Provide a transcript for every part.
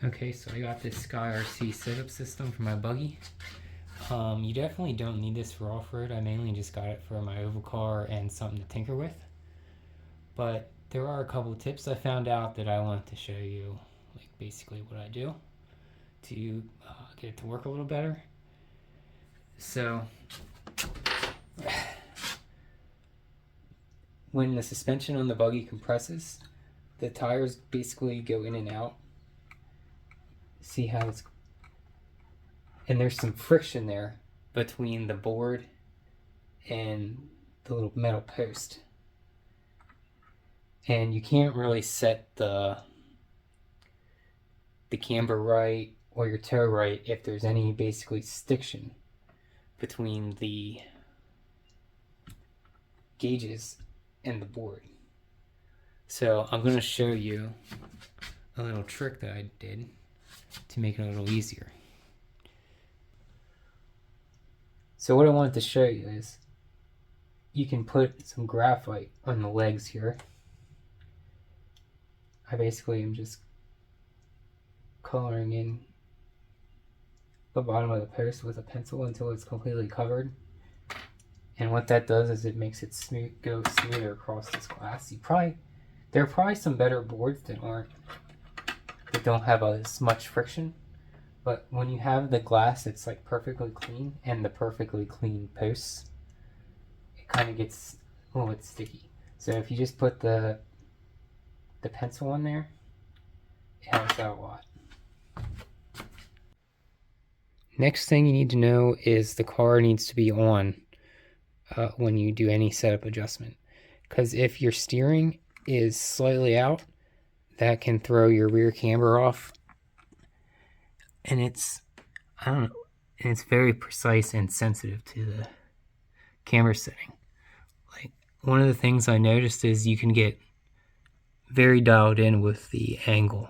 Okay, so I got this SKYRC setup system for my buggy. You definitely don't need this for off-road. I mainly just got it for my oval car and something to tinker with. But there are a couple of tips I found out that I want to show you, like basically what I do to get it to work a little better. So when the suspension on the buggy compresses, the tires basically go in and out. See how it's, and there's some friction there between the board and the little metal post, and you can't really set the camber right or your toe right if there's any basically stiction between the gauges and the board. So I'm going to show you a little trick that I did to make it a little easier. So what I wanted to show you is you can put some graphite on the legs here. I basically am just coloring in the bottom of the post with a pencil until it's completely covered. And what that does is it makes it go smoother across this glass. There are probably some better boards that don't have as much friction, but when you have the glass, it's like perfectly clean, and the perfectly clean posts, it kind of gets a little bit sticky. So if you just put the pencil on there, it helps out a lot. Next thing you need to know is the car needs to be on when you do any setup adjustment, because if your steering is slightly out, that can throw your rear camber off, and it's very precise and sensitive to the camber setting. Like, one of the things I noticed is you can get very dialed in with the angle.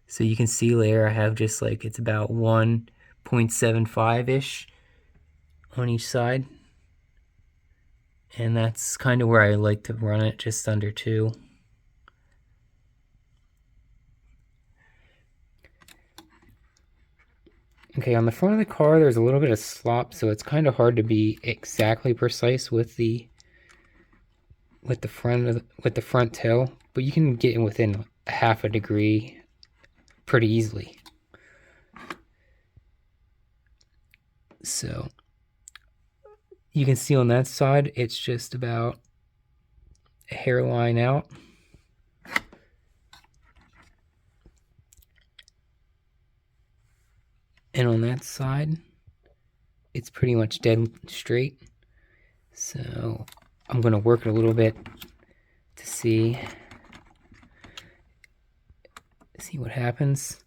So you can see later I have just like, it's about 1.75-ish on each side. And that's kind of where I like to run it, just under 2. Okay, on the front of the car, there's a little bit of slop, so it's kind of hard to be exactly precise with the front tail, but you can get in within half a degree pretty easily. So you can see on that side, it's just about a hairline out. And on that side, it's pretty much dead straight. So I'm going to work it a little bit to see what happens.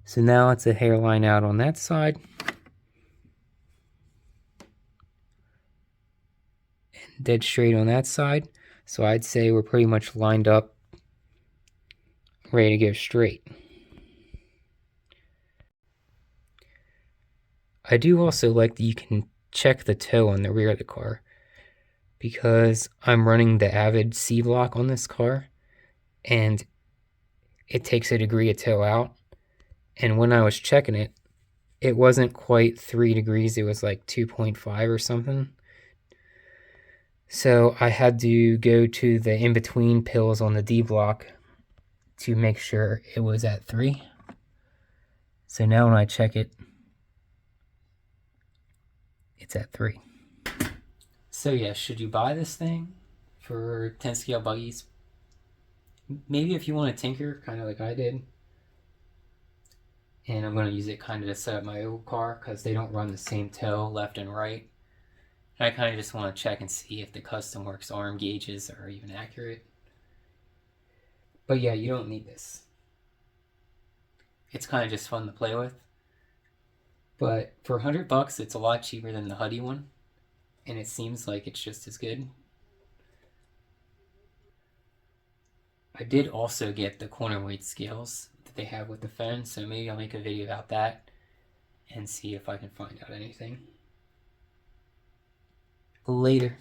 So now it's a hairline out on that side. And dead straight on that side. So I'd say we're pretty much lined up, ready to go straight. I do also like that you can check the toe on the rear of the car, because I'm running the Avid C block on this car, and it takes a degree of toe out. And when I was checking it, it wasn't quite 3 degrees, it was like 2.5 or something. So I had to go to the in-between pills on the D block to make sure it was at 3. So now when I check it, it's at 3. So yeah, should you buy this thing for 10 scale buggies? Maybe if you want to tinker, kind of like I did. And I'm going to use it kind of to set up my old car, because they don't run the same toe left and right. And I kind of just want to check and see if the Custom Works arm gauges are even accurate. But yeah, you don't need this. It's kind of just fun to play with. But for $100, it's a lot cheaper than the Huddy one, and it seems like it's just as good. I did also get the corner weight scales that they have with the phone, so maybe I'll make a video about that and see if I can find out anything. Later.